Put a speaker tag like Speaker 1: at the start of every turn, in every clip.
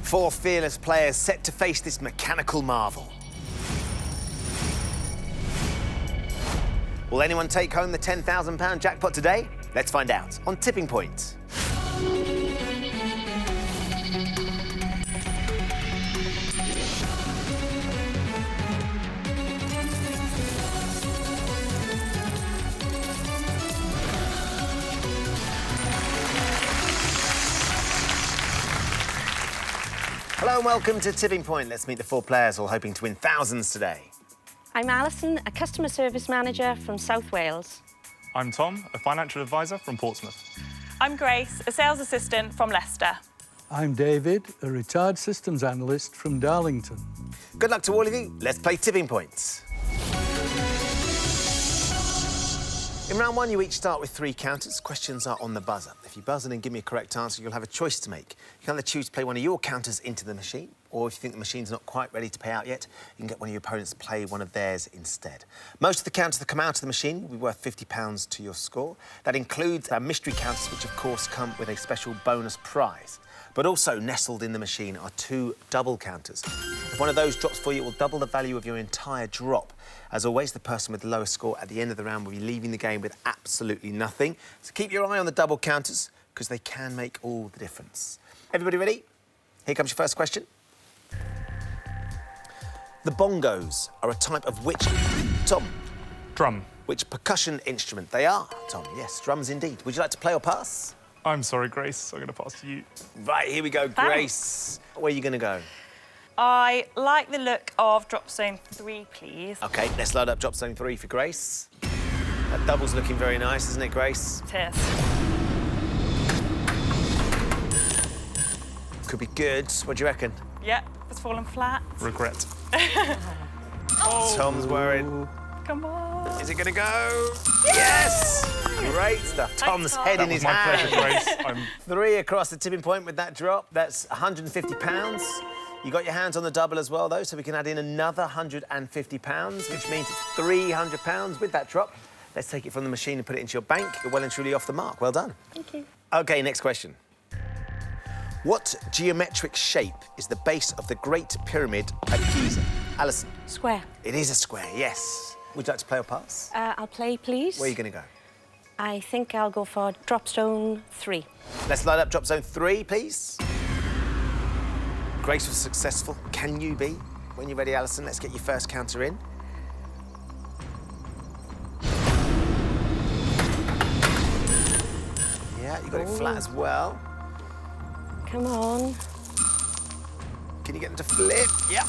Speaker 1: Four fearless players set to face this mechanical marvel. Will anyone take home the £10,000 jackpot today? Let's find out on Tipping Point. Hello and welcome to Tipping Point. Let's meet the four players all hoping to win thousands today.
Speaker 2: I'm Alison, a customer service manager from South Wales.
Speaker 3: I'm Tom, a financial advisor from Portsmouth.
Speaker 4: I'm Grace, a sales assistant from Leicester.
Speaker 5: I'm David, a retired systems analyst from Darlington.
Speaker 1: Good luck to all of you. Let's play Tipping Points. In round one, you each start with 3 counters. Questions are on the buzzer. If you buzz in and give me a correct answer, you'll have a choice to make. You can either choose to play one of your counters into the machine, or if you think the machine's not quite ready to pay out yet, you can get one of your opponents to play one of theirs instead. Most of the counters that come out of the machine will be worth £50 to your score. That includes our mystery counters, which of course come with a special bonus prize. But also nestled in the machine are 2 double counters. If one of those drops for you, it will double the value of your entire drop. As always, the person with the lowest score at the end of the round will be leaving the game with absolutely nothing. So keep your eye on the double counters, because they can make all the difference. Everybody ready? Here comes your first question. The bongos are a type of which... Tom?
Speaker 3: Drum.
Speaker 1: Which percussion instrument they are, Tom? Yes, drums indeed. Would you like to play or pass?
Speaker 3: I'm sorry, Grace. I'm going to pass to you.
Speaker 1: Right, here we go, Grace. Where are you going to go?
Speaker 4: I like the look of drop zone 3, please.
Speaker 1: OK, let's load up drop zone 3 for Grace. That double's looking very nice, isn't it, Grace?
Speaker 4: It is.
Speaker 1: Could be good. What do you reckon?
Speaker 4: Yep, it's fallen flat.
Speaker 3: Regret.
Speaker 1: Tom's worried.
Speaker 4: Come on.
Speaker 1: Is it going to go? Yes! Great stuff. Tom's
Speaker 4: Tom.
Speaker 1: head in
Speaker 3: That
Speaker 1: his
Speaker 3: was my
Speaker 1: hand.
Speaker 3: pleasure, Grace.
Speaker 1: 3 across the tipping point with that drop. That's £150. You got your hands on the double as well, though, so we can add in another £150, which means it's £300 with that drop. Let's take it from the machine and put it into your bank. You're well and truly off the mark. Well done.
Speaker 2: Thank you.
Speaker 1: OK, next question. What geometric shape is the base of the Great Pyramid at Giza? Alison?
Speaker 2: Square.
Speaker 1: It is a square, yes. Would you like to play or pass?
Speaker 2: I'll play, please.
Speaker 1: Where are you going to go?
Speaker 2: I think I'll go for drop zone 3.
Speaker 1: Let's light up drop zone 3, please. Grace was successful. Can you be? When you're ready, Alison, let's get your first counter in. Yeah, you got it flat as well.
Speaker 2: Come on.
Speaker 1: Can you get them to flip? Yeah.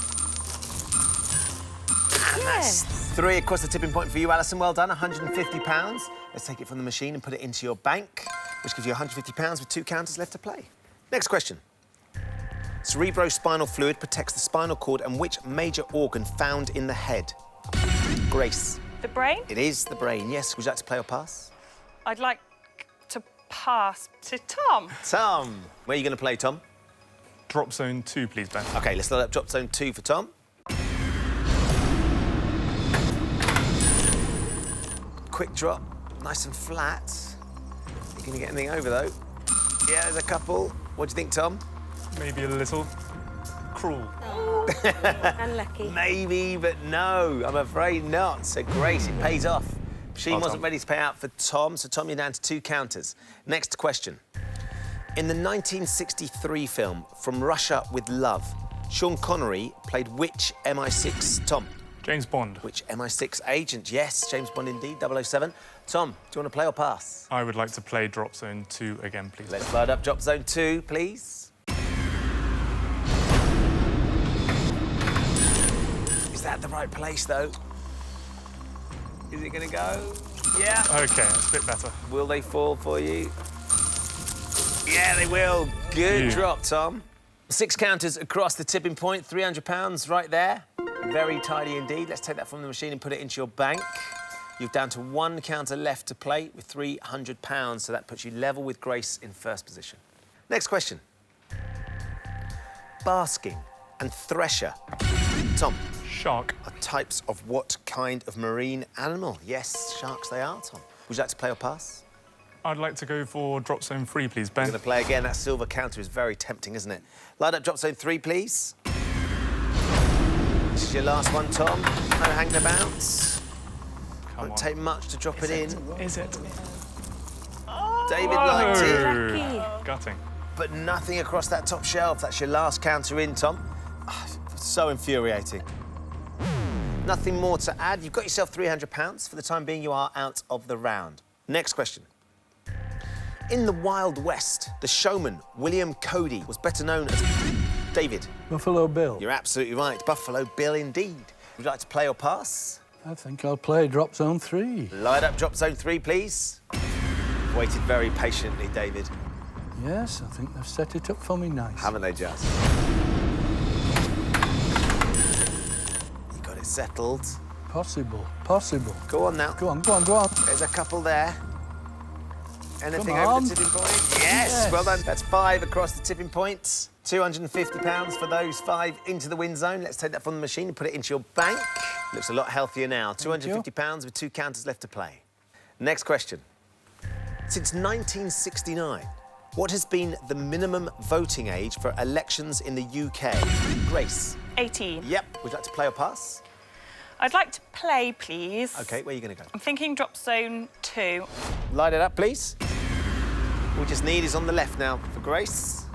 Speaker 1: And that's 3 across the tipping point for you, Alison. Well done, £150. Let's take it from the machine and put it into your bank, which gives you £150 with 2 counters left to play. Next question. Cerebrospinal fluid protects the spinal cord and which major organ found in the head? Grace.
Speaker 4: The brain?
Speaker 1: It is the brain, yes. Would you like to play or pass?
Speaker 4: I'd like to pass to Tom.
Speaker 1: Tom. Where are you going to play, Tom?
Speaker 3: Drop zone 2, please, Ben.
Speaker 1: OK, let's load up drop zone 2 for Tom. Quick drop, nice and flat. You going to get anything over, though? Yeah, there's a couple. What do you think, Tom?
Speaker 3: Maybe a little cruel.
Speaker 2: Unlucky.
Speaker 1: Maybe, but no, I'm afraid not. So, Grace, it pays off. Machine
Speaker 3: Well
Speaker 1: wasn't
Speaker 3: done.
Speaker 1: ready to pay out for Tom, so Tom, you're down to 2 counters. Next question. In the 1963 film From Russia with Love, Sean Connery played which MI6? Tom?
Speaker 3: James Bond.
Speaker 1: Which MI6 agent? Yes, James Bond indeed, 007. Tom, do you want to play or pass?
Speaker 3: I would like to play drop zone 2 again, please.
Speaker 1: Let's load up drop zone 2, please. Is that the right place, though? Is it going to go? Yeah.
Speaker 3: OK, that's a bit better.
Speaker 1: Will they fall for you? Yeah, they will. Good drop, Tom. 6 counters across the tipping point, £300 right there. Very tidy indeed. Let's take that from the machine and put it into your bank. You're down to 1 counter left to play with £300, so that puts you level with Grace in first position. Next question. Basking and thresher. Tom?
Speaker 3: Shark.
Speaker 1: Are types of what kind of marine animal? Yes, sharks they are, Tom. Would you like to play or pass?
Speaker 3: I'd like to go for drop zone 3, please, Ben.
Speaker 1: We're going to play again. That silver counter is very tempting, isn't it? Light up drop zone 3, please. This is your last one, Tom. No hanging about. Won't take much to drop it in.
Speaker 3: Is it?
Speaker 1: David liked it,
Speaker 2: Lucky.
Speaker 3: Gutting.
Speaker 1: but nothing across that top shelf. That's your last counter in, Tom. So infuriating. Nothing more to add. You've got yourself £300. For the time being, you are out of the round. Next question. In the Wild West, the showman, William Cody, was better known as David.
Speaker 5: Buffalo Bill.
Speaker 1: You're absolutely right. Buffalo Bill, indeed. Would you like to play or pass?
Speaker 5: I think I'll play drop zone 3.
Speaker 1: Light up drop zone 3, please. Waited very patiently, David.
Speaker 5: Yes, I think they've set it up for me nice.
Speaker 1: Haven't they just? You got it settled.
Speaker 5: Possible, possible.
Speaker 1: Go on now.
Speaker 5: Go on, go on, go on.
Speaker 1: There's a couple there. Anything
Speaker 5: Come
Speaker 1: over
Speaker 5: on.
Speaker 1: the tipping point? Yes, well done. That's 5 across the tipping point. £250 for those 5 into the win zone. Let's take that from the machine and put it into your bank. Looks a lot healthier now. £250 with 2 counters left to play. Next question. Since 1969, what has been the minimum voting age for elections in the UK? Grace.
Speaker 4: 18.
Speaker 1: Yep. Would you like to play or pass?
Speaker 4: I'd like to play, please.
Speaker 1: OK, where are you going to go?
Speaker 4: I'm thinking drop zone 2.
Speaker 1: Light it up, please. All we just need is on the left now for Grace.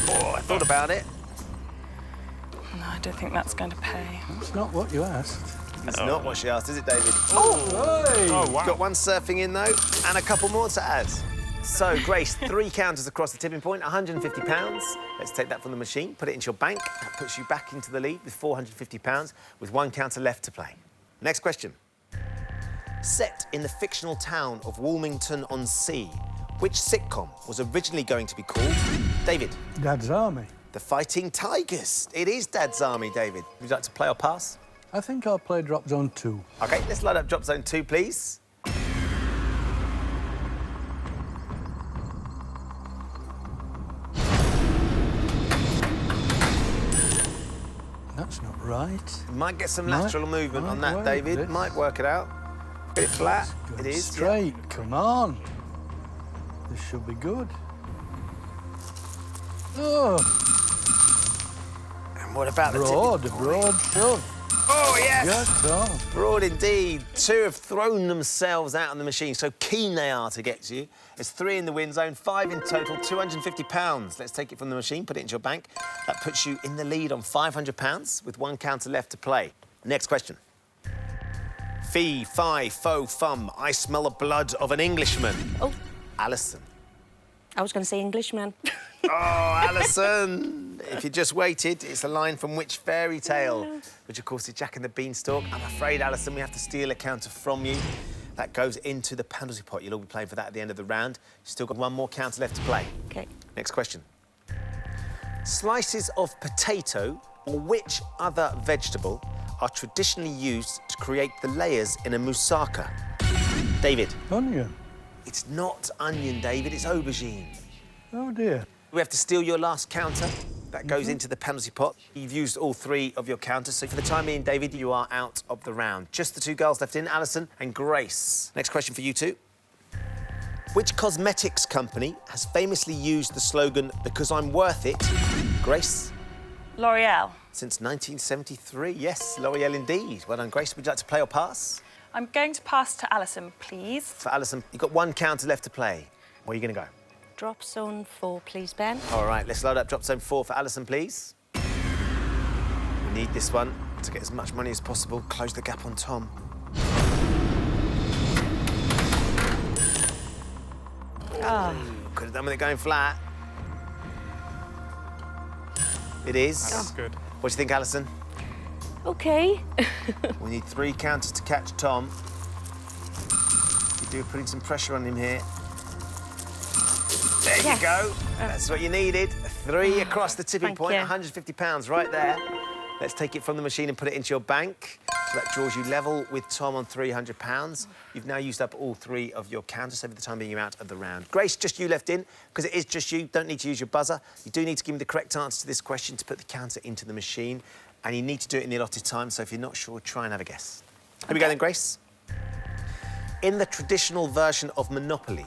Speaker 1: Oh, I thought about it.
Speaker 4: No, I don't think that's going to pay.
Speaker 5: That's not what you asked.
Speaker 1: It's not what she asked, is it, David?
Speaker 5: Hey!
Speaker 3: Oh, wow.
Speaker 1: Got one surfing in, though, and a couple more to add. So, Grace, 3 counters across the tipping point, £150. Let's take that from the machine, put it into your bank. That puts you back into the lead with £450, with 1 counter left to play. Next question. Set in the fictional town of Wilmington-on-Sea, which sitcom was originally going to be called? David.
Speaker 5: Dad's Army.
Speaker 1: The Fighting Tigers. It is Dad's Army, David. Would you like to play or pass?
Speaker 5: I think I'll play drop zone 2.
Speaker 1: OK, let's light up drop zone 2, please.
Speaker 5: That's not right.
Speaker 1: Might get some
Speaker 5: Might-
Speaker 1: lateral movement on
Speaker 5: might
Speaker 1: that,
Speaker 5: work,
Speaker 1: David.
Speaker 5: this.
Speaker 1: Might work it out. Get it flat.
Speaker 5: Good
Speaker 1: It is.
Speaker 5: straight. Come on. This should be good. Oh,
Speaker 1: Yeah. And what about the
Speaker 5: broad,
Speaker 1: tipping
Speaker 5: a
Speaker 1: point?
Speaker 5: broad shove.
Speaker 1: Oh, yes!
Speaker 5: Yes, oh.
Speaker 1: Broad indeed. 2 have thrown themselves out on the machine. So keen they are to get to you. There's 3 in the win zone, 5 in total, £250. Let's take it from the machine, put it into your bank. That puts you in the lead on £500 with 1 counter left to play. Next question. Fee, fi, fo, fum. I smell the blood of an Englishman.
Speaker 2: Oh,
Speaker 1: Alison.
Speaker 2: I was going to say Englishman.
Speaker 1: Oh, Alison! If you just waited, it's a line from which fairy tale? Which, of course, is Jack and the Beanstalk. I'm afraid, Alison, we have to steal a counter from you. That goes into the penalty pot. You'll all be playing for that at the end of the round. You've still got 1 more counter left to play.
Speaker 2: OK.
Speaker 1: Next question. Slices of potato or which other vegetable are traditionally used to create the layers in a moussaka? David.
Speaker 5: Onion.
Speaker 1: It's not onion, David. It's aubergine.
Speaker 5: Oh, dear.
Speaker 1: We have to steal your last counter. That goes into the penalty pot. You've used all 3 of your counters, so for the time being, David, you are out of the round. Just the 2 girls left in, Alison and Grace. Next question for you 2. Which cosmetics company has famously used the slogan, "Because I'm worth it"? Grace?
Speaker 4: L'Oreal.
Speaker 1: Since 1973, yes, L'Oreal indeed. Well done, Grace. Would you like to play or pass?
Speaker 4: I'm going to pass to Alison, please.
Speaker 1: For Alison, you've got 1 counter left to play. Where are you going to go?
Speaker 2: Drop zone 4, please, Ben.
Speaker 1: All right, let's load up drop zone 4 for Alison, please. We need this one to get as much money as possible. Close the gap on Tom. Could have done with it going flat. It is.
Speaker 3: That's good.
Speaker 1: What do you think, Alison?
Speaker 2: OK.
Speaker 1: We need 3 counters to catch Tom. You do putting some pressure on him here. There
Speaker 2: Yes.
Speaker 1: you go. That's what you needed. 3 across the tipping
Speaker 2: Thank
Speaker 1: point,
Speaker 2: you.
Speaker 1: £150 right there. Let's take it from the machine and put it into your bank. So that draws you level with Tom on £300. You've now used up all 3 of your counters, so for the time being, you're out of the round. Grace, just you left in, because it is just you. Don't need to use your buzzer. You do need to give me the correct answer to this question to put the counter into the machine, and you need to do it in the allotted time, so if you're not sure, try and have a guess. Here we go then, Grace. In the traditional version of Monopoly,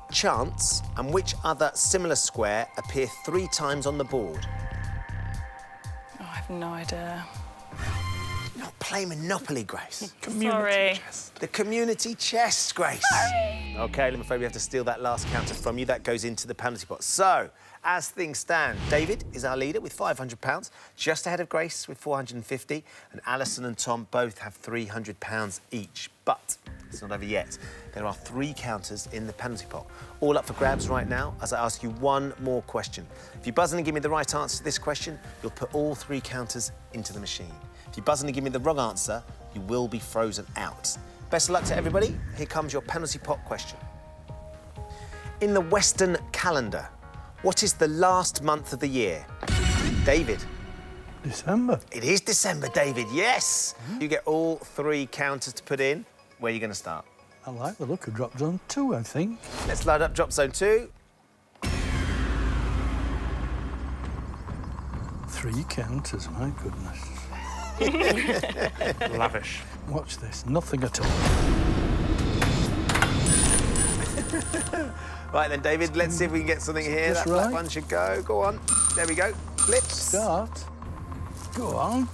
Speaker 1: chance and which other similar square appear 3 times on the board?
Speaker 4: Oh, I have no idea.
Speaker 1: You're not playing Monopoly, Grace.
Speaker 4: Sorry.
Speaker 1: The community chest, Grace. OK, I'm afraid we have to steal that last counter from you. That goes into the penalty pot. So, as things stand, David is our leader with £500, just ahead of Grace with £450, and Alison and Tom both have £300 each. But it's not over yet. There are 3 counters in the penalty pot, all up for grabs right now as I ask you one more question. If you buzz in and give me the right answer to this question, you'll put all 3 counters into the machine. If you buzz in and give me the wrong answer, you will be frozen out. Best of luck to everybody. Here comes your penalty pot question. In the Western calendar, what is the last month of the year? David.
Speaker 5: December.
Speaker 1: It is December, David, yes. You get all 3 counters to put in. Where are you going to start?
Speaker 5: I like the look of drop zone 2, I think.
Speaker 1: Let's load up drop zone 2.
Speaker 5: 3 counters, my goodness.
Speaker 3: Lavish.
Speaker 5: Watch this, nothing at all.
Speaker 1: Right then, David, let's see if we can get something here.
Speaker 5: Just
Speaker 1: That black
Speaker 5: right.
Speaker 1: one should go. Go on. There we go. Flips.
Speaker 5: Start. Go on.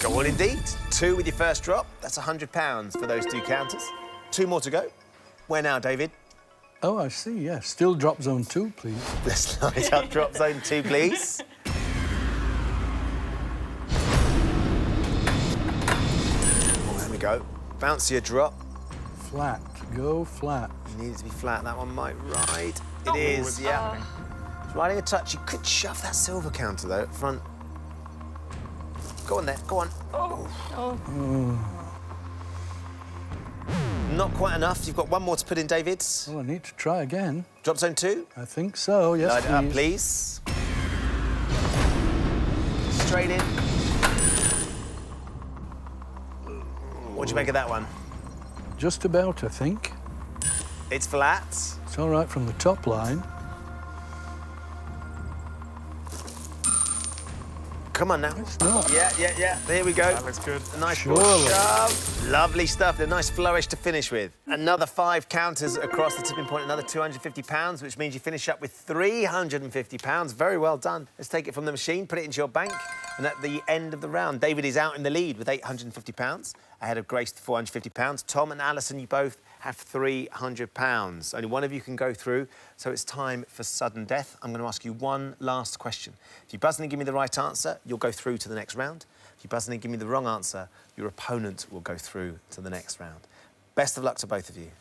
Speaker 1: Go on indeed. 2 with your first drop. That's £100 for those 2 counters. 2 more to go. Where now, David?
Speaker 5: Oh, I see, yeah. Still drop zone 2, please.
Speaker 1: Let's light up drop zone 2, please. Oh, there we go. Bouncier drop.
Speaker 5: Flat. Go flat.
Speaker 1: It needs to be flat. That one might ride. It is, yeah. It's riding a touch. You could shove that silver counter, though, at front. Go on there. Go on. Not quite enough. You've got 1 more to put in, David.
Speaker 5: Well, I need to try again.
Speaker 1: Drop zone 2.
Speaker 5: I think so, yes,
Speaker 1: Light it up,
Speaker 5: please.
Speaker 1: please. Straight in. What do you make of that one?
Speaker 5: Just about, I think.
Speaker 1: It's flat.
Speaker 5: It's all right from the top line.
Speaker 1: Come on now.
Speaker 5: It's not.
Speaker 1: Yeah. There we go.
Speaker 3: That looks good.
Speaker 1: A nice
Speaker 5: Surely.
Speaker 1: broad shove. Lovely stuff. A nice flourish to finish with. Another 5 counters across the tipping point. Another £250, which means you finish up with £350. Very well done. Let's take it from the machine, put it into your bank. And at the end of the round, David is out in the lead with £850, ahead of Grace with £450. Tom and Alison, you both have £300. Only one of you can go through, so it's time for sudden death. I'm going to ask you one last question. If you buzz in and give me the right answer, you'll go through to the next round. If you buzz in and give me the wrong answer, your opponent will go through to the next round. Best of luck to both of you.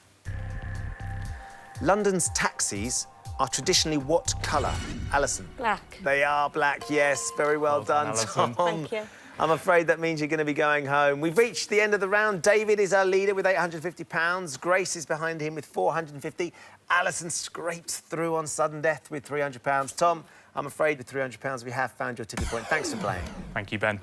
Speaker 1: London's taxis are traditionally what colour? Alison?
Speaker 2: Black.
Speaker 1: They are black, yes. Very well done,
Speaker 3: Alison.
Speaker 1: Tom.
Speaker 2: Thank you.
Speaker 1: I'm afraid that means you're going to be going home. We've reached the end of the round. David is our leader with £850. Grace is behind him with £450. Alison scrapes through on sudden death with £300. Tom, I'm afraid with £300 we have found your tipping point. Thanks for playing.
Speaker 3: Thank you, Ben.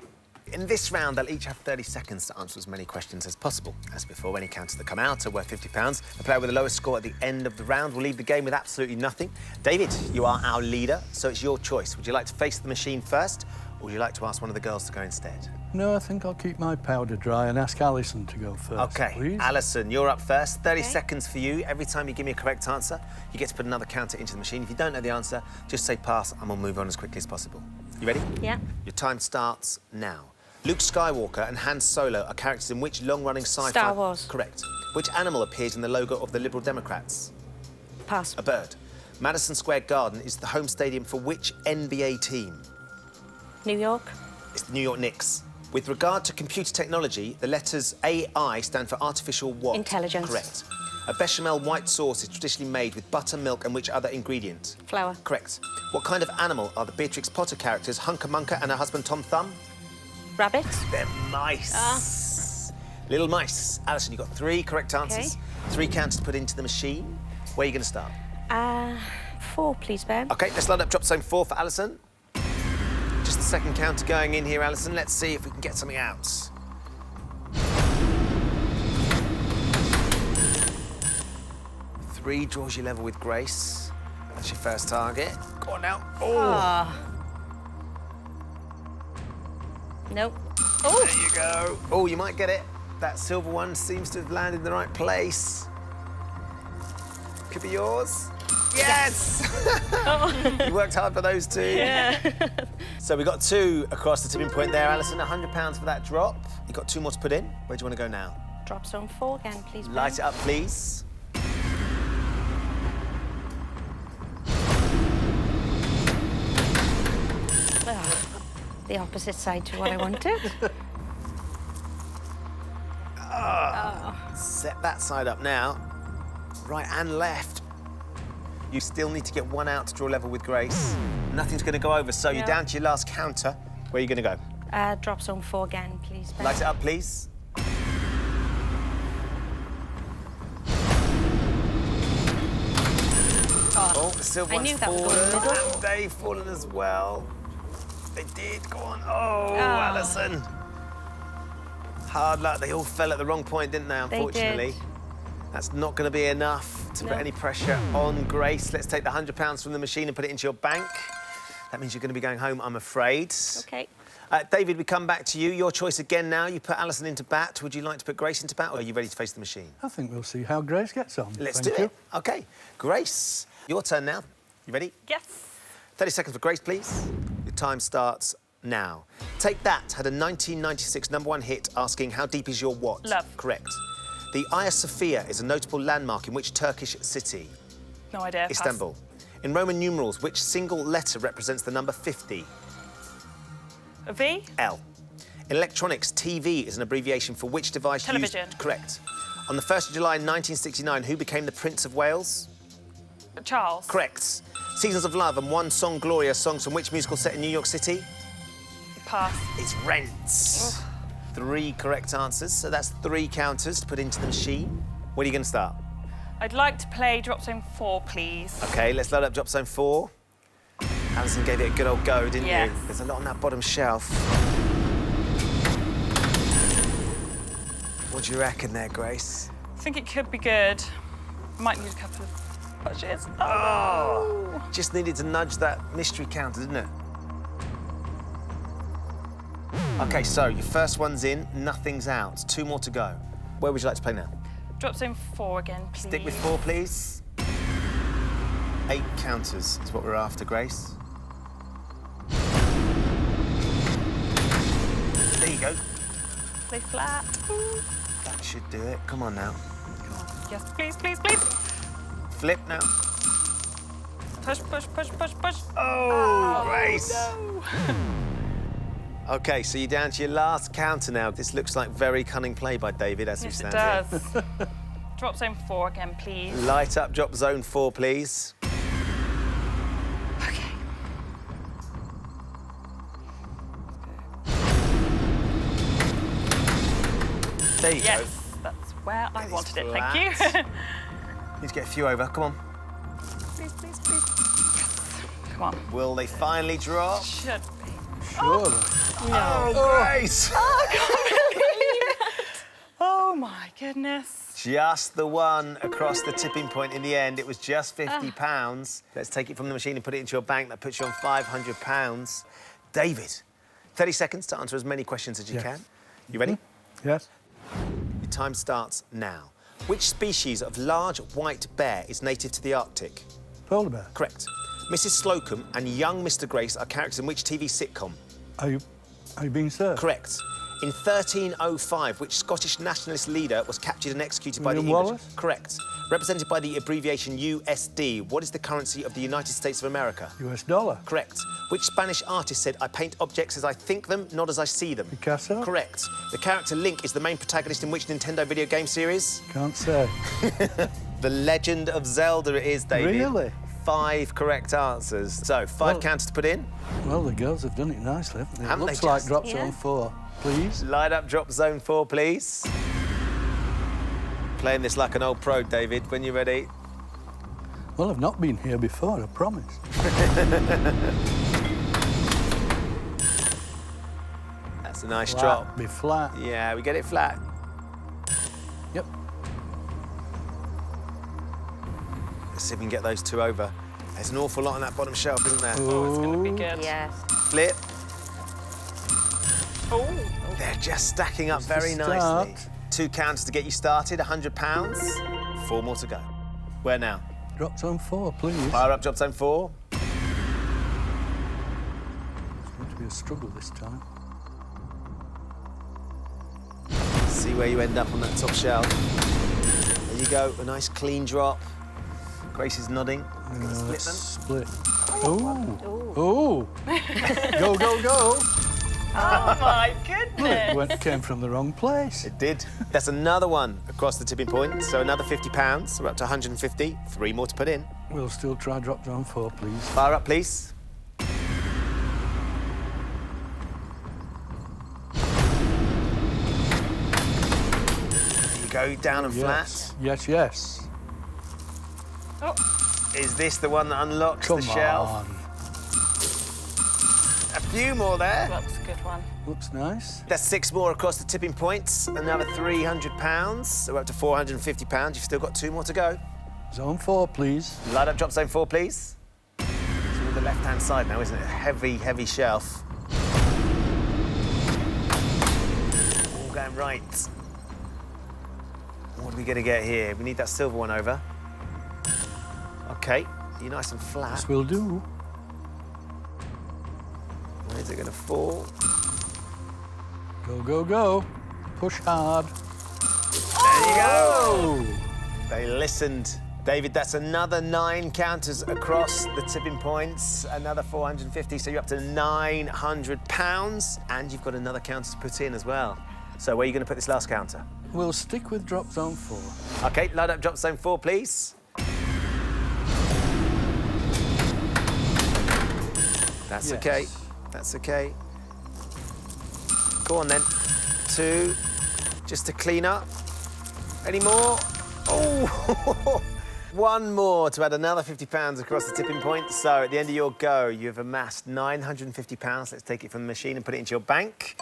Speaker 1: In this round, they'll each have 30 seconds to answer as many questions as possible. As before, any counters that come out are worth £50. The player with the lowest score at the end of the round will leave the game with absolutely nothing. David, you are our leader, so it's your choice. Would you like to face the machine first, or would you like to ask one of the girls to go instead?
Speaker 5: No, I think I'll keep my powder dry and ask Alison to go first,
Speaker 1: OK,
Speaker 5: please.
Speaker 1: Alison, you're up first. 30 seconds for you. Every time you give me a correct answer, you get to put another counter into the machine. If you don't know the answer, just say pass and we'll move on as quickly as possible. You ready?
Speaker 2: Yeah.
Speaker 1: Your time starts now. Luke Skywalker and Han Solo are characters in which long-running sci-fi...
Speaker 2: Star Wars.
Speaker 1: Correct. Which animal appears in the logo of the Liberal Democrats?
Speaker 2: Pass.
Speaker 1: A bird. Madison Square Garden is the home stadium for which NBA team?
Speaker 2: New York.
Speaker 1: It's the New York Knicks. With regard to computer technology, the letters AI stand for artificial what?
Speaker 2: Intelligence.
Speaker 1: Correct. A bechamel white sauce is traditionally made with butter, milk and which other ingredient?
Speaker 2: Flour.
Speaker 1: Correct. What kind of animal are the Beatrix Potter characters Hunker Munker and her husband Tom Thumb?
Speaker 2: Rabbit.
Speaker 1: They're mice. Little mice. Alison, you've got 3 correct answers. 3 counters to put into the machine. Where are you going to start?
Speaker 2: 4, please, Ben.
Speaker 1: OK, let's load up drop zone 4 for Alison. Just the second counter going in here, Alison. Let's see if we can get something out. Three draws you level with Grace. That's your first target. Go on now. Oh,
Speaker 2: Nope.
Speaker 1: there you go. Oh, you might get it. That silver one seems to have landed in the right place. Could be yours. Yes! You worked hard for those two.
Speaker 2: Yeah.
Speaker 1: So we got 2 across the tipping point there, Alison. £100 for that drop. You've got 2 more to put in. Where do you want to go now?
Speaker 2: Drop zone 4 again, please, Ben.
Speaker 1: Light it up, please.
Speaker 2: The opposite side to what I wanted.
Speaker 1: Set that side up now. Right and left. You still need to get 1 out to draw level with Grace. Nothing's going to go over, so you're down to your last counter. Where are you going to go?
Speaker 2: Drop zone 4 again, please, Ben.
Speaker 1: Light it up, please. Oh, the silver
Speaker 2: I
Speaker 1: one's
Speaker 2: knew that was
Speaker 1: fallen.
Speaker 2: going in the middle.
Speaker 1: And they've fallen as well. They did. Go on. Oh, Alison. Hard luck. They all fell at the wrong point, didn't they, unfortunately?
Speaker 2: They did.
Speaker 1: That's not going to be enough to put any pressure on Grace. Let's take the £100 from the machine and put it into your bank. That means you're going to be going home, I'm afraid.
Speaker 2: OK.
Speaker 1: David, we come back to you. Your choice again now. You put Alison into bat. Would you like to put Grace into bat, or are you ready to face the machine?
Speaker 5: I think we'll see how Grace gets on.
Speaker 1: Let's
Speaker 5: Thank
Speaker 1: do
Speaker 5: you.
Speaker 1: it. OK. Grace, your turn now. You ready?
Speaker 4: Yes.
Speaker 1: 30 seconds for Grace, please. Your time starts now. Take That had a 1996 #1 hit asking, how deep is your what?
Speaker 4: Love.
Speaker 1: Correct. The Hagia Sophia is a notable landmark in which Turkish city?
Speaker 4: No idea. Pass.
Speaker 1: Istanbul. In Roman numerals, which single letter represents the number 50?
Speaker 4: A V?
Speaker 1: L. In electronics, TV is an abbreviation for which device
Speaker 4: Television.
Speaker 1: used... Correct. On the 1st of July 1969, who became the Prince of Wales?
Speaker 4: Charles.
Speaker 1: Correct. Seasons of Love and One Song Gloria, songs from which musical set in New York City?
Speaker 4: Pass.
Speaker 1: It's Rent. 3 correct answers, so that's 3 counters to put into the machine. Where are you going to start?
Speaker 4: I'd like to play drop zone 4, please.
Speaker 1: OK, let's load up drop zone 4. Alison gave it a good old go, didn't
Speaker 4: Yes.
Speaker 1: you? There's a lot on that bottom shelf. What do you reckon there, Grace?
Speaker 4: I think it could be good. Might need a couple of budgets. Oh!
Speaker 1: Just needed to nudge that mystery counter, didn't it? OK, so your first one's in, nothing's out. 2 more to go. Where would you like to play now?
Speaker 4: Drop zone 4 again, please.
Speaker 1: Stick with 4, please. 8 counters is what we're after, Grace. There you go.
Speaker 4: Play flat.
Speaker 1: That should do it. Come on now.
Speaker 4: Yes, please, please, please.
Speaker 1: Flip now.
Speaker 4: Push, push, push, push, push.
Speaker 1: Oh, Grace.
Speaker 4: No.
Speaker 1: OK, so you're down to your last counter now. This looks like very cunning play by David as we
Speaker 4: Yes, it
Speaker 1: stand
Speaker 4: does. Drop zone 4 again, please.
Speaker 1: here. Light up drop zone 4, please.
Speaker 4: Okay.
Speaker 1: There you go.
Speaker 4: Yes, that's where I
Speaker 1: is
Speaker 4: wanted it.
Speaker 1: flat.
Speaker 4: Thank you.
Speaker 1: Need to get a few over. Come on.
Speaker 4: Please, please, please. Yes. Come on.
Speaker 1: Will they finally drop?
Speaker 4: Should be.
Speaker 5: Surely.
Speaker 1: Oh, Grace!
Speaker 4: Oh, my goodness.
Speaker 1: Just the one across the tipping point in the end. It was just £50. Let's take it from the machine and put it into your bank. That puts you on £500. David, 30 seconds to answer as many questions as you
Speaker 5: Yes.
Speaker 1: can. You ready?
Speaker 5: Yes.
Speaker 1: Your time starts now. Which species of large white bear is native to the Arctic?
Speaker 5: Polar bear.
Speaker 1: Correct. Mrs. Slocum and young Mr. Grace are characters in which TV sitcom?
Speaker 5: Are you being served?
Speaker 1: Correct. In 1305, which Scottish nationalist leader was captured and executed by the
Speaker 5: William
Speaker 1: English?
Speaker 5: Wallace?
Speaker 1: Correct. Represented by the abbreviation USD, what is the currency of the United States of America?
Speaker 5: US dollar.
Speaker 1: Correct. Which Spanish artist said, I paint objects as I think them, not as I see them?
Speaker 5: Picasso?
Speaker 1: Correct. The character Link is the main protagonist in which Nintendo video game series?
Speaker 5: Can't say.
Speaker 1: The Legend of Zelda it is, David.
Speaker 5: Really?
Speaker 1: 5 correct answers. So, 5 counters to put in.
Speaker 5: Well, the girls have done it nicely, haven't they?
Speaker 1: Haven't
Speaker 5: It looks
Speaker 1: they
Speaker 5: like
Speaker 1: just?
Speaker 5: drop
Speaker 2: Yeah.
Speaker 5: zone 4. Please.
Speaker 1: Light up drop zone 4, please. Playing this like an old pro, David, when you're ready.
Speaker 5: Well, I've not been here before, I promise.
Speaker 1: That's a nice
Speaker 5: Flat,
Speaker 1: drop.
Speaker 5: Be flat.
Speaker 1: Yeah, we get it flat.
Speaker 5: Yep.
Speaker 1: Let's see if we can get those 2 over. There's an awful lot on that bottom shelf, isn't there?
Speaker 4: Oh, it's going to be good.
Speaker 2: Yes.
Speaker 1: Flip.
Speaker 4: Oh.
Speaker 1: They're just stacking up very
Speaker 5: Start.
Speaker 1: nicely. 2 counters to get you started, £100. 4 more to go. Where now?
Speaker 5: Drop zone 4, please.
Speaker 1: Fire up drop zone 4.
Speaker 5: It's going to be a struggle this time.
Speaker 1: See where you end up on that top shelf. There you go, a nice clean drop. Grace is nodding. Split them.
Speaker 5: Split. Oh. Oh. Go, go, go.
Speaker 4: Oh, my goodness.
Speaker 5: It came from the wrong place.
Speaker 1: It did. That's another one across the tipping point. So another £50. So we're up to 150. 3 more to put in.
Speaker 5: We'll still try drop zone 4, please.
Speaker 1: Fire up, please. There you go, down and flat.
Speaker 5: Yes, yes.
Speaker 4: Oh.
Speaker 1: Is this the one that unlocks
Speaker 5: Come
Speaker 1: the shelf?
Speaker 5: on.
Speaker 1: A few more there.
Speaker 4: That's a good one.
Speaker 5: Looks nice.
Speaker 1: That's 6 more across the tipping points. Another £300. So we're up to £450. You've still got 2 more to go.
Speaker 5: Zone 4, please.
Speaker 1: Light up drop zone 4, please. It's all the left-hand side now, isn't it? A heavy, heavy shelf. All going right. What are we going to get here? We need that silver one over. OK, you're nice and flat.
Speaker 5: This will do.
Speaker 1: Where's it going to fall?
Speaker 5: Go, go, go. Push hard.
Speaker 1: There you go.
Speaker 5: Oh!
Speaker 1: They listened. David, that's another 9 counters across the tipping points. Another 450, so you're up to £900. And you've got another counter to put in as well. So where are you going to put this last counter?
Speaker 5: We'll stick with drop zone 4.
Speaker 1: OK, load up drop zone 4, please. That's
Speaker 5: Yes.
Speaker 1: OK. That's OK. Go on, then. 2. Just to clean up. Any more? Oh! 1 more to add another £50 across the tipping point. So at the end of your go, you've amassed £950. Let's take it from the machine and put it into your bank.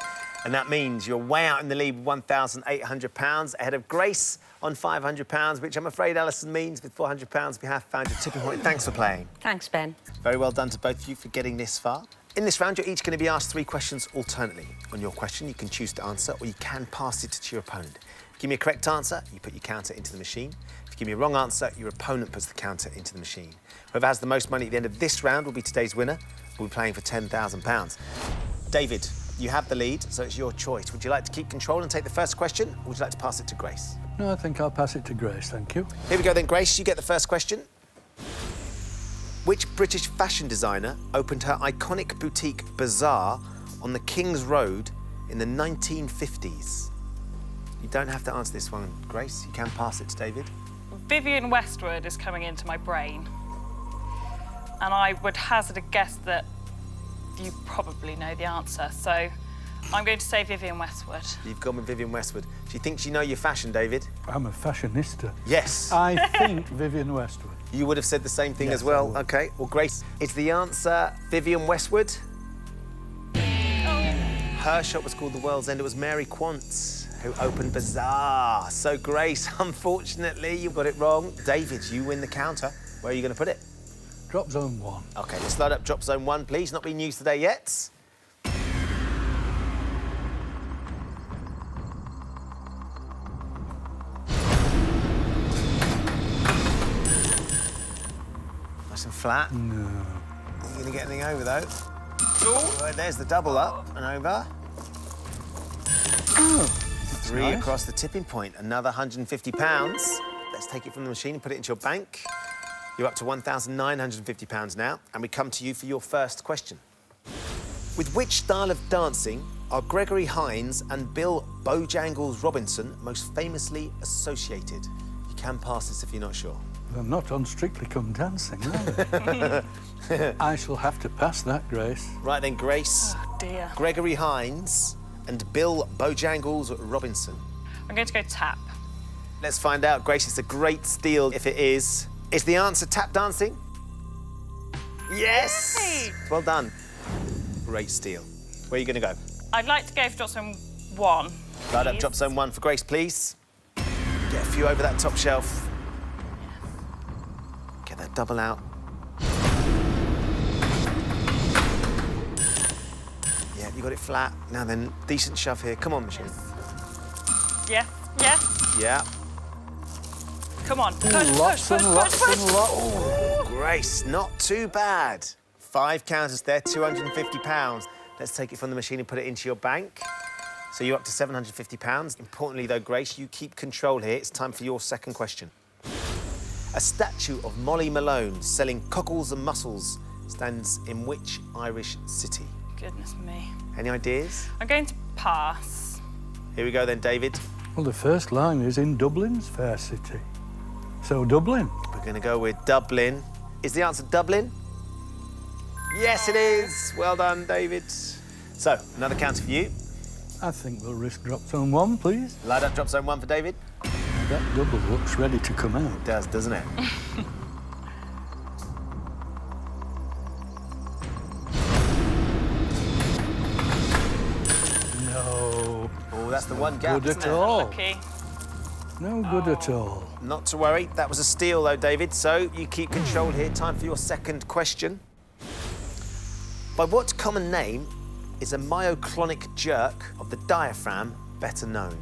Speaker 1: And that means you're way out in the lead with £1,800, ahead of Grace on £500, which I'm afraid, Alison, means with £400 we have found your tipping point. Thanks for playing.
Speaker 2: Thanks, Ben.
Speaker 1: Very well done to both of you for getting this far. In this round, you're each going to be asked 3 questions alternately. On your question, you can choose to answer or you can pass it to your opponent. Give me a correct answer, you put your counter into the machine. If you give me a wrong answer, your opponent puts the counter into the machine. Whoever has the most money at the end of this round will be today's winner. We'll be playing for £10,000. David, you have the lead, so it's your choice. Would you like to keep control and take the first question, or would you like to pass it to Grace?
Speaker 5: No, I think I'll pass it to Grace, thank you.
Speaker 1: Here we go then, Grace. You get the first question. Which British fashion designer opened her iconic boutique Bazaar on the King's Road in the 1950s? You don't have to answer this one, Grace. You can pass it to David.
Speaker 4: Vivienne Westwood is coming into my brain. And I would hazard a guess that you probably know the answer. So I'm going to say Vivienne Westwood.
Speaker 1: You've gone with Vivienne Westwood. Do you think you know your fashion, David?
Speaker 5: I'm a fashionista.
Speaker 1: Yes.
Speaker 5: I think Vivienne Westwood.
Speaker 1: You would have said the same thing
Speaker 5: Yes,
Speaker 1: as well.
Speaker 5: I would.
Speaker 1: OK. Well, Grace, is the answer Vivienne Westwood? Her shop was called The World's End. It was Mary Quant who opened Bazaar. So, Grace, unfortunately, you got it wrong. David, you win the counter. Where are you going to put it?
Speaker 5: Drop zone 1.
Speaker 1: OK, let's load up drop zone 1, please. Not been used today yet. Nice and flat.
Speaker 5: No.
Speaker 1: You're going to get anything over, though. Right, there's the double up and over. 3
Speaker 5: nice.
Speaker 1: across the tipping point. Another £150. Let's take it from the machine and put it into your bank. You're up to £1,950 now, and we come to you for your first question. With which style of dancing are Gregory Hines and Bill Bojangles Robinson most famously associated? You can pass this if you're not sure.
Speaker 5: They're not on Strictly Come Dancing, are they? I shall have to pass that, Grace.
Speaker 1: Right then, Grace.
Speaker 4: Oh, dear.
Speaker 1: Gregory Hines and Bill Bojangles Robinson.
Speaker 4: I'm going to go tap.
Speaker 1: Let's find out, Grace. It's a great steal if it is. Is the answer tap dancing? Yes!
Speaker 4: Yay!
Speaker 1: Well done. Great steal. Where are you going to go?
Speaker 4: I'd like to go for drop zone 1.
Speaker 1: Right up
Speaker 4: please.
Speaker 1: drop zone 1 for Grace, please. Get a few over that top shelf. Get that double out. Yeah, you got it flat. Now then, decent shove here. Come on, machine.
Speaker 4: Yes, Yes.
Speaker 1: Yeah.
Speaker 4: Come on. Push,
Speaker 5: Lots
Speaker 4: push,
Speaker 5: and
Speaker 4: push,
Speaker 5: lots
Speaker 4: push,
Speaker 5: and
Speaker 4: push.
Speaker 5: lots.
Speaker 1: Grace, not too bad. 5 counters there, £250. Let's take it from the machine and put it into your bank. So you're up to £750. Importantly, though, Grace, you keep control here. It's time for your second question. A statue of Molly Malone selling cockles and mussels stands in which Irish city?
Speaker 4: Goodness me.
Speaker 1: Any ideas?
Speaker 4: I'm going to pass.
Speaker 1: Here we go then, David.
Speaker 5: Well, the first line is in Dublin's fair city. So Dublin.
Speaker 1: We're going to go with Dublin. Is the answer Dublin? Yes, it is. Well done, David. So, another counter for you.
Speaker 5: I think we'll risk drop zone 1, please.
Speaker 1: Light up drop zone 1 for David.
Speaker 5: That double looks ready to come out.
Speaker 1: It does, doesn't it?
Speaker 5: No.
Speaker 1: Oh, that's the one gap,
Speaker 5: Good
Speaker 1: isn't
Speaker 5: at
Speaker 1: it?
Speaker 5: all.
Speaker 4: Lucky.
Speaker 5: No good at all.
Speaker 1: Not to worry. That was a steal, though, David. So you keep control here. Time for your second question. By what common name is a myoclonic jerk of the diaphragm better known?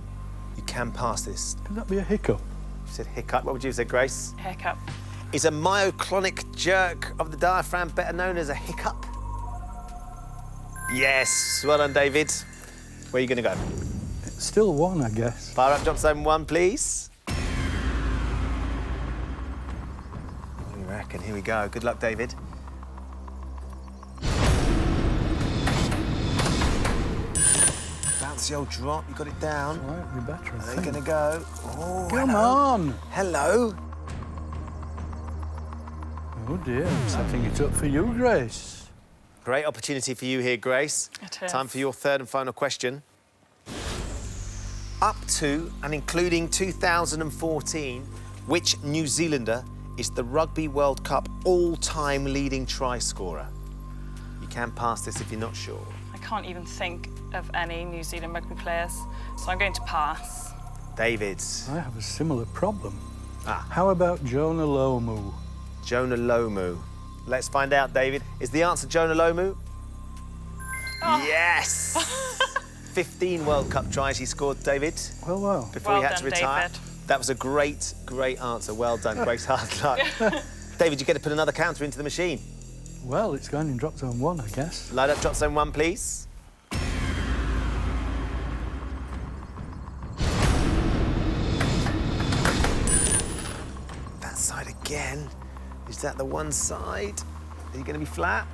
Speaker 1: You can pass this.
Speaker 5: Could that be a hiccup?
Speaker 1: You said hiccup. What would you say, Grace?
Speaker 4: Hiccup.
Speaker 1: Is a myoclonic jerk of the diaphragm better known as a hiccup? Yes. Well done, David. Where are you going to go?
Speaker 5: It's still 1, I guess.
Speaker 1: Fire up drop zone 1, please. What do you reckon? Here we go. Good luck, David. Bounce the old drop. You got it down.
Speaker 5: Slightly better, I
Speaker 1: They're
Speaker 5: think.
Speaker 1: going to go. Oh,
Speaker 5: Come
Speaker 1: hello.
Speaker 5: on.
Speaker 1: Hello.
Speaker 5: Oh, dear. I'm setting it up for you, Grace.
Speaker 1: Great opportunity for you here, Grace.
Speaker 4: It is.
Speaker 1: Time for your third and final question. Up to and including 2014, which New Zealander is the Rugby World Cup all-time leading try scorer? You can pass this if you're not sure.
Speaker 4: I can't even think of any New Zealand rugby players, so I'm going to pass.
Speaker 1: David.
Speaker 5: I have a similar problem.
Speaker 1: Ah.
Speaker 5: How about Jonah Lomu?
Speaker 1: Jonah Lomu. Let's find out, David. Is the answer Jonah Lomu?
Speaker 4: Oh.
Speaker 1: Yes! 15 World Cup tries he scored, David,
Speaker 5: Well, well.
Speaker 1: before
Speaker 4: Well
Speaker 1: he had to
Speaker 4: done,
Speaker 1: retire.
Speaker 4: David.
Speaker 1: That was a great, great answer. Well done, Grace. Hard luck. David, you get to put another counter into the machine.
Speaker 5: Well, it's going in drop zone 1, I guess.
Speaker 1: Light up drop zone 1, please. That side again. Is that the one side? Are you going to be flat?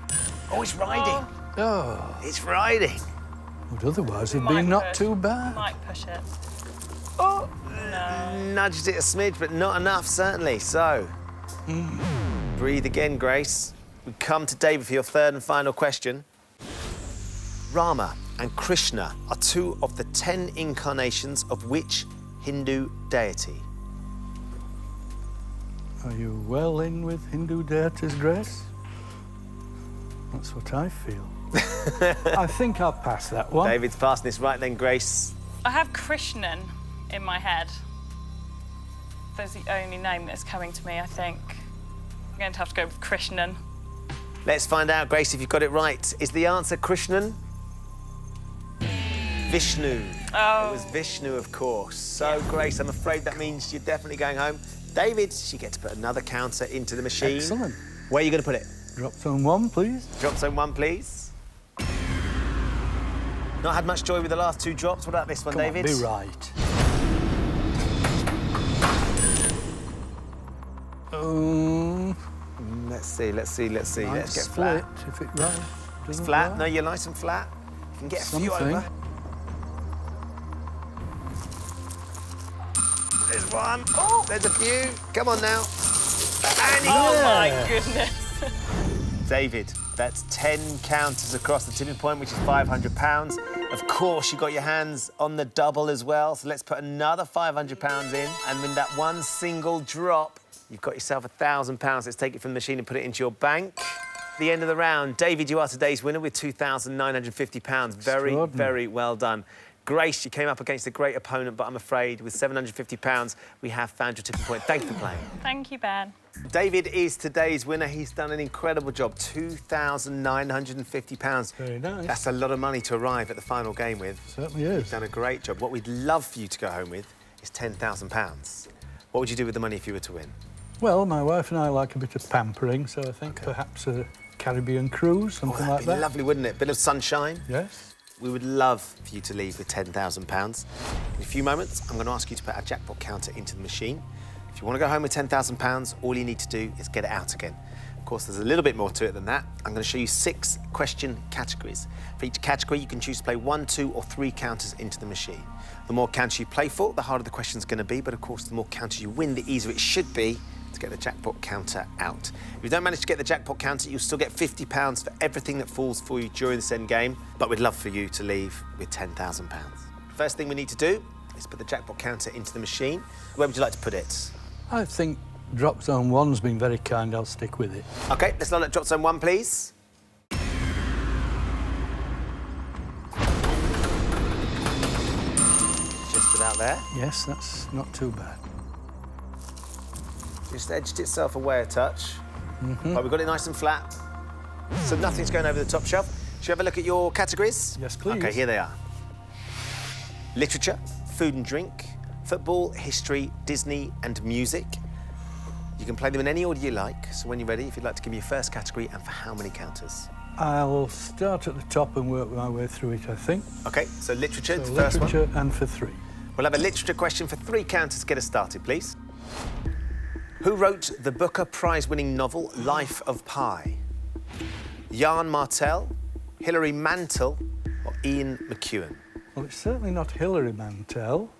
Speaker 1: Oh, it's riding.
Speaker 5: Oh,
Speaker 1: It's riding.
Speaker 5: would otherwise have
Speaker 4: Might
Speaker 5: been not
Speaker 4: push.
Speaker 5: too bad.
Speaker 4: Might push it.
Speaker 1: Oh,
Speaker 4: No.
Speaker 1: nudged it a smidge, but not enough, certainly. So, breathe again, Grace. We come to David for your third and final question. Rama and Krishna are 2 of the 10 incarnations of which Hindu deity?
Speaker 5: Are you well in with Hindu deities, Grace? That's what I feel. I think I'll pass that one.
Speaker 1: David's passing this right then, Grace.
Speaker 4: I have Krishnan in my head. That's the only name that's coming to me, I think. I'm going to have to go with Krishnan.
Speaker 1: Let's find out, Grace, if you've got it right. Is the answer Krishnan? Vishnu.
Speaker 4: Oh.
Speaker 1: It was Vishnu, of course. So, Grace, I'm afraid that means you're definitely going home. David, you get to put another counter into the machine.
Speaker 5: Excellent.
Speaker 1: Where are you going to put it?
Speaker 5: Drop zone 1, please.
Speaker 1: Drop zone 1, please. Not had much joy with the last 2 drops. What about this one,
Speaker 5: Come
Speaker 1: David?
Speaker 5: on, be right.
Speaker 1: Let's see. Let's
Speaker 5: Might
Speaker 1: get
Speaker 5: split
Speaker 1: flat.
Speaker 5: if it right.
Speaker 1: It's
Speaker 5: doesn't
Speaker 1: flat.
Speaker 5: right.
Speaker 1: No, you're nice and flat. You can get a few
Speaker 5: Something.
Speaker 1: over. There's one. Oh, there's a few. Come on now. And
Speaker 4: Oh my
Speaker 5: Yeah.
Speaker 4: goodness.
Speaker 1: David, that's 10 counters across the tipping point, which is £500. Of course, you got your hands on the double as well, so let's put another £500 in. And with that one single drop, you've got yourself £1,000. Let's take it from the machine and put it into your bank. At the end of the round, David, you are today's winner with £2,950. Very,
Speaker 5: Extraordinary.
Speaker 1: very well done. Grace, you came up against a great opponent, but I'm afraid with £750, we have found your tipping point. Thank you for playing.
Speaker 4: Thank you, Ben.
Speaker 1: David is today's winner. He's done an incredible job. £2,950.
Speaker 5: Very nice.
Speaker 1: That's a lot of money to arrive at the final game with.
Speaker 5: Certainly is.
Speaker 1: You've done a great job. What we'd love for you to go home with is £10,000. What would you do with the money if you were to win?
Speaker 5: Well, my wife and I like a bit of pampering, so I think perhaps a Caribbean cruise, something like
Speaker 1: That'd
Speaker 5: that.
Speaker 1: be lovely, wouldn't it? Bit of sunshine.
Speaker 5: Yes.
Speaker 1: We would love for you to leave with £10,000. In a few moments, I'm going to ask you to put our jackpot counter into the machine. If you want to go home with £10,000, all you need to do is get it out again. Of course, there's a little bit more to it than that. I'm going to show you 6 question categories. For each category, you can choose to play 1, 2, or 3 counters into the machine. The more counters you play for, the harder the question's going to be, but of course, the more counters you win, the easier it should be to get the jackpot counter out. If you don't manage to get the jackpot counter, you'll still get £50 for everything that falls for you during this end game, but we'd love for you to leave with £10,000. First thing we need to do is put the jackpot counter into the machine. Where would you like to put it?
Speaker 5: I think Drop Zone 1's been very kind. I'll stick with it.
Speaker 1: OK, let's load up Drop Zone 1, please. Just about there.
Speaker 5: Yes, that's not too bad.
Speaker 1: Just edged itself away a touch. Right, we've got it nice and flat, so nothing's going over the top shelf. Should you have a look at your categories?
Speaker 5: Yes, please.
Speaker 1: OK, here they are. Literature, food and drink, football, history, Disney and music. You can play them in any order you like, so when you're ready, if you'd like to give me your first category and for how many counters?
Speaker 5: I'll start at the top and work my way through it, I think.
Speaker 1: OK, so literature,
Speaker 5: So
Speaker 1: the first one.
Speaker 5: literature and for 3.
Speaker 1: We'll have a literature question for 3 counters to get us started, please. Who wrote the Booker Prize-winning novel Life of Pi? Jan Martel, Hilary Mantel, or Ian McEwan?
Speaker 5: Well, it's certainly not Hilary Mantel,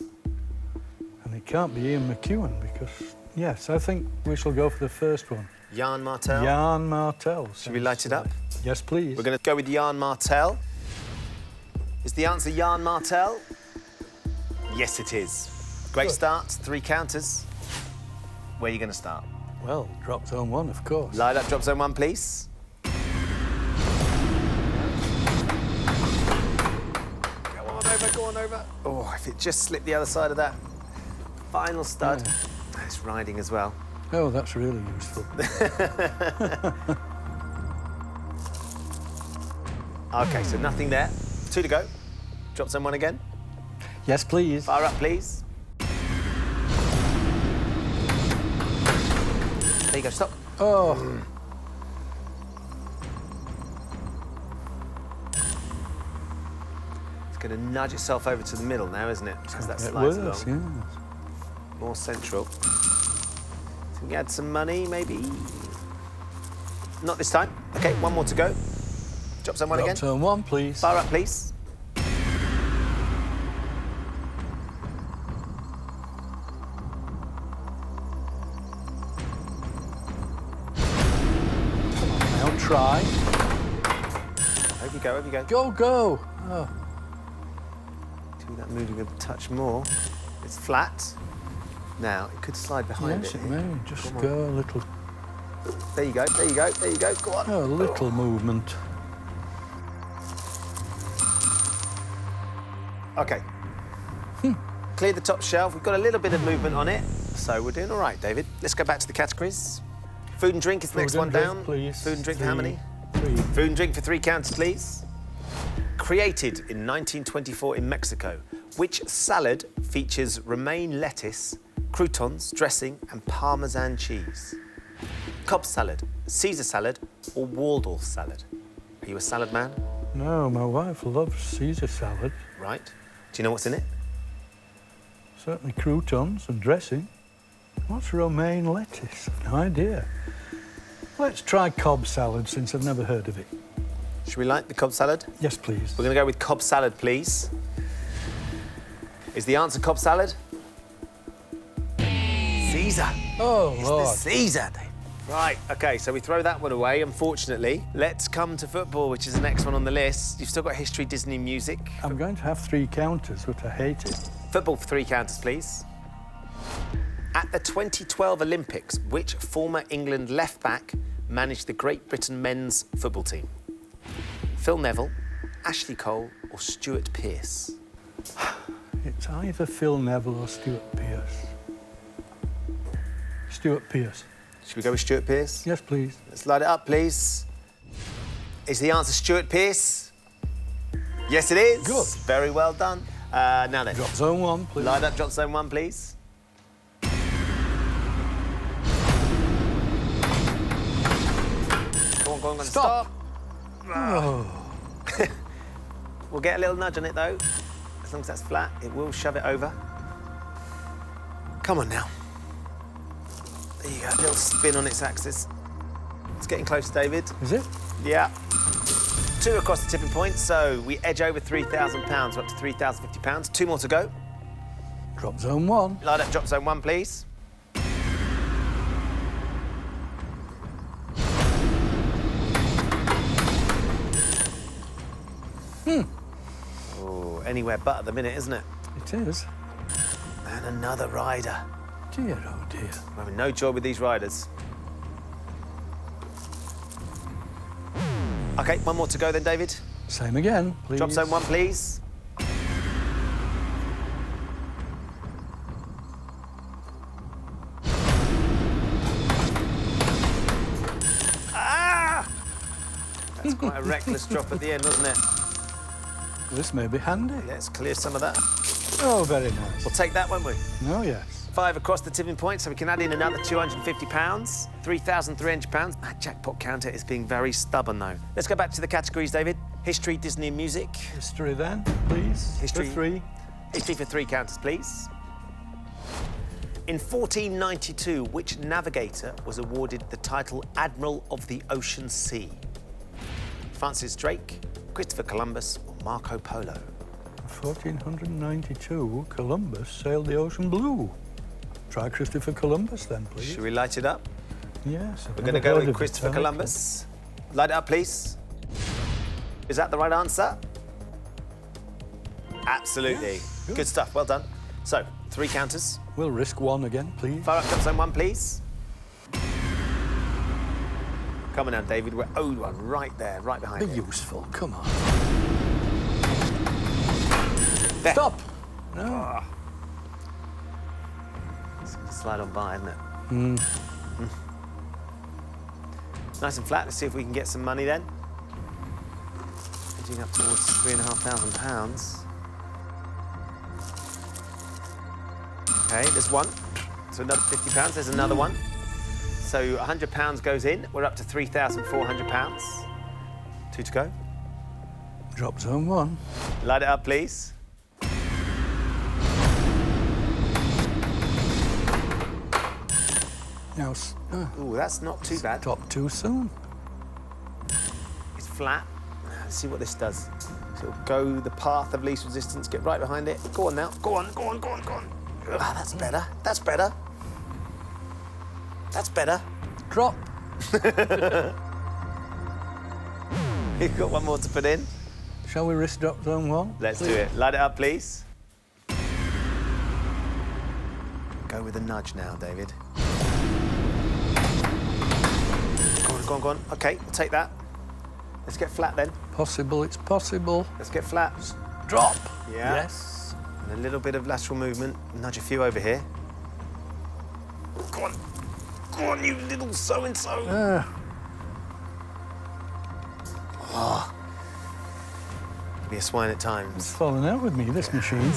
Speaker 5: and it can't be Ian McEwan because, yes, I think we shall go for the first one.
Speaker 1: Jan Martel?
Speaker 5: Jan Martel.
Speaker 1: Should we light it up?
Speaker 5: Yes, please.
Speaker 1: We're going to go with Jan Martel. Is the answer Jan Martel? Yes, it is. Great
Speaker 5: Good.
Speaker 1: start, 3 counters. Where are you going to start?
Speaker 5: Well, Drop Zone 1, of course.
Speaker 1: Light up Drop Zone 1, please. Go on over. Oh, if it just slipped the other side of that final stud.
Speaker 5: Yeah.
Speaker 1: It's riding as well.
Speaker 5: Oh, that's really useful.
Speaker 1: OK, so nothing there. 2 to go. Drop Zone 1 again.
Speaker 5: Yes, please.
Speaker 1: Fire up, please. There you go, stop.
Speaker 5: Oh.
Speaker 1: It's going to nudge itself over to the middle now, isn't it? Because that
Speaker 5: It
Speaker 1: slides
Speaker 5: works,
Speaker 1: along.
Speaker 5: yes.
Speaker 1: More central. So we can add some money, maybe. Not this time. OK, 1 more to go. Drop Zone 1 again.
Speaker 5: Drop Zone 1, please.
Speaker 1: Fire up, please.
Speaker 5: Now try.
Speaker 1: Over you go, over you go.
Speaker 5: Go, go. Oh.
Speaker 1: Do that moving a touch more. It's flat. Now, it could slide behind
Speaker 5: Yes,
Speaker 1: it.
Speaker 5: it
Speaker 1: here.
Speaker 5: may. Just
Speaker 1: Come on.
Speaker 5: go a little.
Speaker 1: There you go, there you go, there you go. Go on.
Speaker 5: Oh, a little movement.
Speaker 1: OK. Clear the top shelf. We've got a little bit of movement on it, so we're doing all right, David. Let's go back to the categories. Food and drink is the next
Speaker 5: Food
Speaker 1: one
Speaker 5: and drink,
Speaker 1: down.
Speaker 5: please.
Speaker 1: Food and drink for how many?
Speaker 5: 3.
Speaker 1: Food and drink for 3 counters, please. Created in 1924 in Mexico, which salad features romaine lettuce, croutons, dressing, and Parmesan cheese? Cobb salad, Caesar salad, or Waldorf salad? Are you a salad man?
Speaker 5: No, my wife loves Caesar salad.
Speaker 1: Right. Do you know what's in it?
Speaker 5: Certainly croutons and dressing. What's romaine lettuce? No idea. Let's try Cobb salad since I've never heard of it.
Speaker 1: Should we like the Cobb salad?
Speaker 5: Yes, please.
Speaker 1: We're going to go with Cobb salad, please. Is the answer Cobb salad? Caesar.
Speaker 5: Oh,
Speaker 1: It's the
Speaker 5: Lord.
Speaker 1: Caesar, Dave. Right, OK, so we throw that one away, unfortunately. Let's come to football, which is the next one on the list. You've still got history, Disney, music.
Speaker 5: I'm going to have 3 counters, but I hate it.
Speaker 1: Football for 3 counters, please. At the 2012 Olympics, which former England left-back managed the Great Britain men's football team? Phil Neville, Ashley Cole, or Stuart Pearce?
Speaker 5: It's either Phil Neville or Stuart Pearce. Stuart Pearce.
Speaker 1: Should we go with Stuart Pearce?
Speaker 5: Yes, please.
Speaker 1: Let's light it up, please. Is the answer Stuart Pearce? Yes, it is.
Speaker 5: Good.
Speaker 1: Very well done. Now then.
Speaker 5: Drop zone 1, please.
Speaker 1: Light up drop zone 1, please. Go on, stop.
Speaker 5: Oh.
Speaker 1: We'll get a little nudge on it, though. As long as that's flat, it will shove it over. Come on now. There you go, a little spin on its axis. It's getting close, David.
Speaker 5: Is it?
Speaker 1: Yeah. 2 across the tipping point, so we edge over £3,000. We're up to £3,050. 2 more to go.
Speaker 5: Drop zone 1.
Speaker 1: Light up drop zone 1, please. Oh, anywhere but at the minute, isn't it?
Speaker 5: It is.
Speaker 1: And another rider.
Speaker 5: Dear, oh dear.
Speaker 1: We're having no joy with these riders. OK, 1 more to go then, David.
Speaker 5: Same again, please.
Speaker 1: Drop zone 1, please. Ah! That's quite a reckless drop at the end, wasn't it?
Speaker 5: This may be handy.
Speaker 1: Let's clear some of that.
Speaker 5: Oh, very nice.
Speaker 1: We'll take that, won't we?
Speaker 5: Oh, yes.
Speaker 1: 5 across the tipping point, so we can add in another £250. £3,300. That jackpot counter is being very stubborn, though. Let's go back to the categories, David. History, Disney and music.
Speaker 5: History then, please.
Speaker 1: History.
Speaker 5: For 3.
Speaker 1: History for 3 counters, please. In 1492, which navigator was awarded the title Admiral of the Ocean Sea? Francis Drake, Christopher Columbus, or Marco Polo?
Speaker 5: 1492, Columbus sailed the ocean blue. Try Christopher Columbus then, please.
Speaker 1: Should we light it up?
Speaker 5: Yes.
Speaker 1: We're going to go with Christopher Columbus. Light it up, please. Is that the right answer? Absolutely.
Speaker 5: Yes,
Speaker 1: Good stuff, well done. So, 3 counters.
Speaker 5: We'll risk 1 again, please.
Speaker 1: Fire up drop zone 1, please. Come on now, David, we're owed one right there, right behind
Speaker 5: Be
Speaker 1: you.
Speaker 5: useful, come on.
Speaker 1: There.
Speaker 5: Stop! No.
Speaker 1: It's going to slide on by, isn't it? Nice and flat. Let's see if we can get some money then. Edging up towards £3,500. OK, there's 1. So another £50. There's another 1. So £100 goes in. We're up to £3,400. 2 to go.
Speaker 5: Drop zone 1.
Speaker 1: Light it up, please.
Speaker 5: Now,
Speaker 1: Ooh, that's not too bad.
Speaker 5: stop too soon.
Speaker 1: It's flat. Let's see what this does. So it'll go the path of least resistance, get right behind it. Go on now. Go on, go on, go on, go on. Ah, that's better. That's better. That's better.
Speaker 5: Drop.
Speaker 1: You've got 1 more to put in.
Speaker 5: Shall we risk drop zone 1?
Speaker 1: Let's do it. Light it up, please. Go with a nudge now, David. Go on, go on, go on. OK, we'll take that. Let's get flat then.
Speaker 5: Possible, it's possible.
Speaker 1: Let's get flat.
Speaker 5: Drop.
Speaker 1: Yeah.
Speaker 5: Yes.
Speaker 1: And a little bit of lateral movement. Nudge a few over here. Go on. Go on, you little so-and-so. Oh. Be a swine at times.
Speaker 5: It's falling out with me, this machine.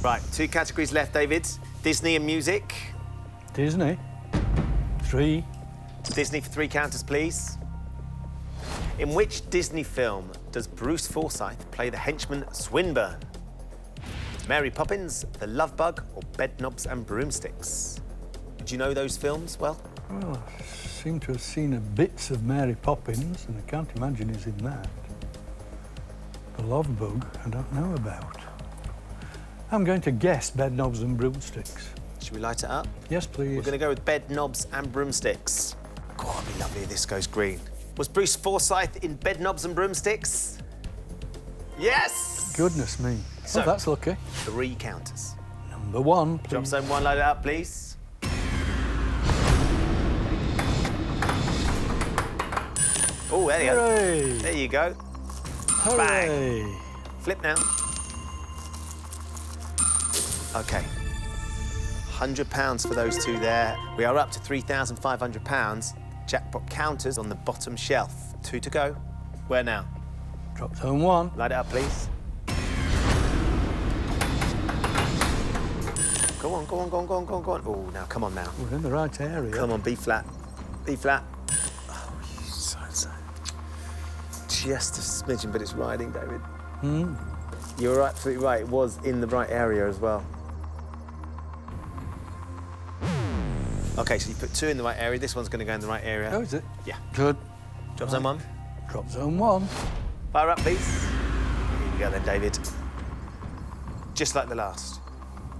Speaker 1: Right, 2 categories left, David. Disney and music.
Speaker 5: Disney. 3.
Speaker 1: Disney for 3 counters, please. In which Disney film does Bruce Forsyth play the henchman Swinburne? Mary Poppins, The Love Bug, or Bedknobs and Broomsticks? Do you know those films well?
Speaker 5: Well, I seem to have seen bits of Mary Poppins, and I can't imagine he's in that. The Love Bug, I don't know about. I'm going to guess Bedknobs and Broomsticks.
Speaker 1: Should we light it up?
Speaker 5: Yes, please.
Speaker 1: We're going to go with Bedknobs and Broomsticks. God, it'd be lovely if this goes green. Was Bruce Forsyth in Bedknobs and Broomsticks? Yes!
Speaker 5: Goodness me.
Speaker 1: So-
Speaker 5: Oh, that's lucky.
Speaker 1: 3 counters.
Speaker 5: Number 1, please.
Speaker 1: Drop zone 1, light it up, please. Oh, there you go.
Speaker 5: Hooray!
Speaker 1: There you go.
Speaker 5: Hooray!
Speaker 1: Flip now. OK. £100 for those 2 there. We are up to £3,500. Jackpot counters on the bottom shelf. 2 to go. Where now?
Speaker 5: Drop zone 1.
Speaker 1: Light it up, please. Go on, go on, go on, go on, go on, go on. Oh, now, come on now.
Speaker 5: We're in the right area.
Speaker 1: Come on, B flat. B flat. Oh, you so. Just a smidgen, but it's riding, David. You're absolutely right. It was in the right area as well. OK, so you put 2 in the right area. This one's going to go in the right area.
Speaker 5: Oh, is it?
Speaker 1: Yeah.
Speaker 5: Good.
Speaker 1: Drop zone 1.
Speaker 5: Drop zone 1.
Speaker 1: Fire up, please. Here we go then, David. Just like the last.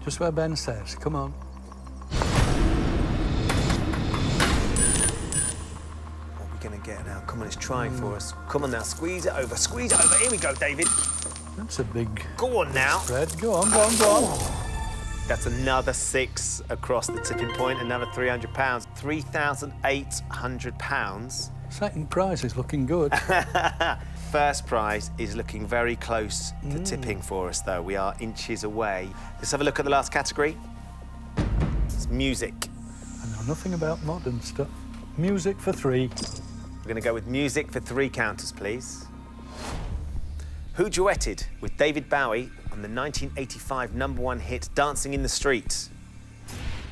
Speaker 5: Just where Ben says. Come on.
Speaker 1: What are we going to get now? Come on, it's trying for us. Come on now, squeeze it over. Squeeze it over. Here we go, David.
Speaker 5: That's a big
Speaker 1: Go on now.
Speaker 5: spread. Go on, go on, go on.
Speaker 1: That's another 6 across the tipping point, another £300. £3,800.
Speaker 5: Second prize is looking good.
Speaker 1: First prize is looking very close to tipping for us, though. We are inches away. Let's have a look at the last category. It's music.
Speaker 5: I know nothing about modern stuff. Music for 3.
Speaker 1: We're going to go with music for 3 counters, please. Who duetted with David Bowie on the 1985 #1 hit Dancing in the Street?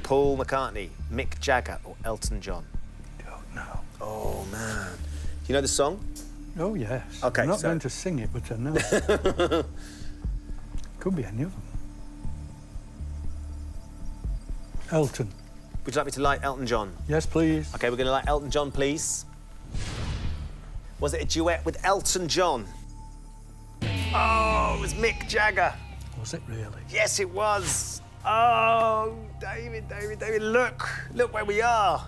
Speaker 1: Paul McCartney, Mick Jagger or Elton John?
Speaker 5: Don't know.
Speaker 1: Oh, man. Do you know the song?
Speaker 5: Oh, yes.
Speaker 1: OK,
Speaker 5: I'm not
Speaker 1: so...
Speaker 5: going to sing it, but I know. Could be any of them. Elton.
Speaker 1: Would you like me to light Elton John?
Speaker 5: Yes, please.
Speaker 1: OK, we're going to light Elton John, please. Was it a duet with Elton John? Oh, it was Mick Jagger.
Speaker 5: Was it really?
Speaker 1: Yes, it was. Oh, David, look where we are.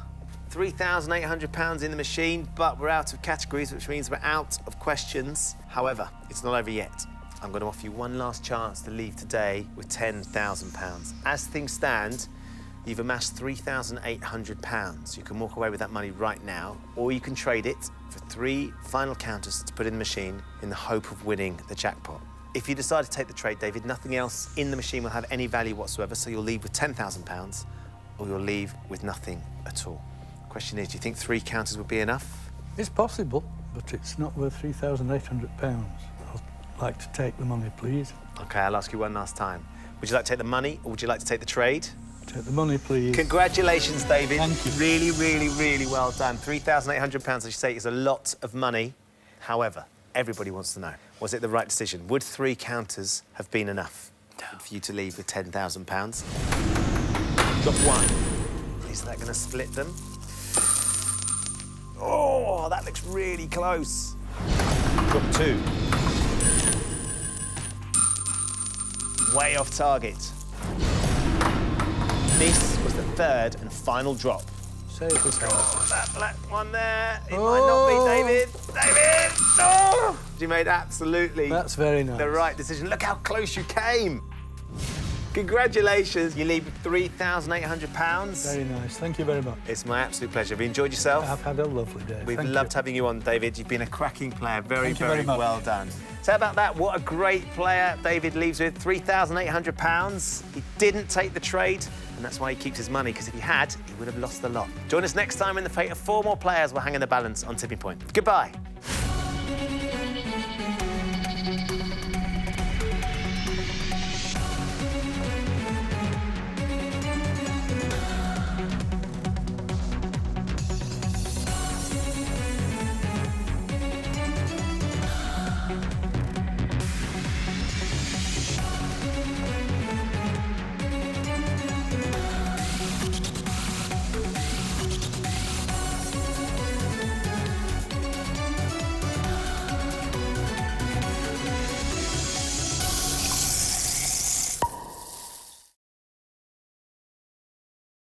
Speaker 1: £3,800 in the machine, but we're out of categories, which means we're out of questions. However, it's not over yet. I'm going to offer you one last chance to leave today with £10,000. As things stand, you've amassed £3,800. You can walk away with that money right now, or you can trade it for 3 final counters to put in the machine in the hope of winning the jackpot. If you decide to take the trade, David, nothing else in the machine will have any value whatsoever, so you'll leave with £10,000 or you'll leave with nothing at all. Question is, do you think 3 counters would be enough?
Speaker 5: It's possible, but it's not worth £3,800. I'd like to take the money, please.
Speaker 1: OK, I'll ask you one last time. Would you like to take the money or would you like to take the trade?
Speaker 5: Take the money, please.
Speaker 1: Congratulations, David.
Speaker 5: Thank you.
Speaker 1: Really well done. £3,800, as you say, is a lot of money. However, everybody wants to know, was it the right decision? Would 3 counters have been enough for you to leave with £10,000? Drop 1. Is that going to split them? Oh, that looks really close. Drop 2. Way off target. This was the 3rd and final drop.
Speaker 5: Save the card.
Speaker 1: Oh, that black one there. It might not be, David. David! Oh! You made absolutely
Speaker 5: That's very nice.
Speaker 1: the right decision. Look how close you came. Congratulations. You leave with £3,800.
Speaker 5: Very nice. Thank you very much.
Speaker 1: It's my absolute pleasure. Have you enjoyed yourself?
Speaker 5: I've had a lovely day.
Speaker 1: We've
Speaker 5: Thank
Speaker 1: loved
Speaker 5: you.
Speaker 1: having you on, David. You've been a cracking player. Very,
Speaker 5: Thank you very much.
Speaker 1: well done. So how about that? What a great player David leaves with. £3,800. He didn't take the trade, and that's why he keeps his money, because if he had, he would have lost a lot. Join us next time when the fate of 4 more players will hang in the balance on Tipping Point. Goodbye.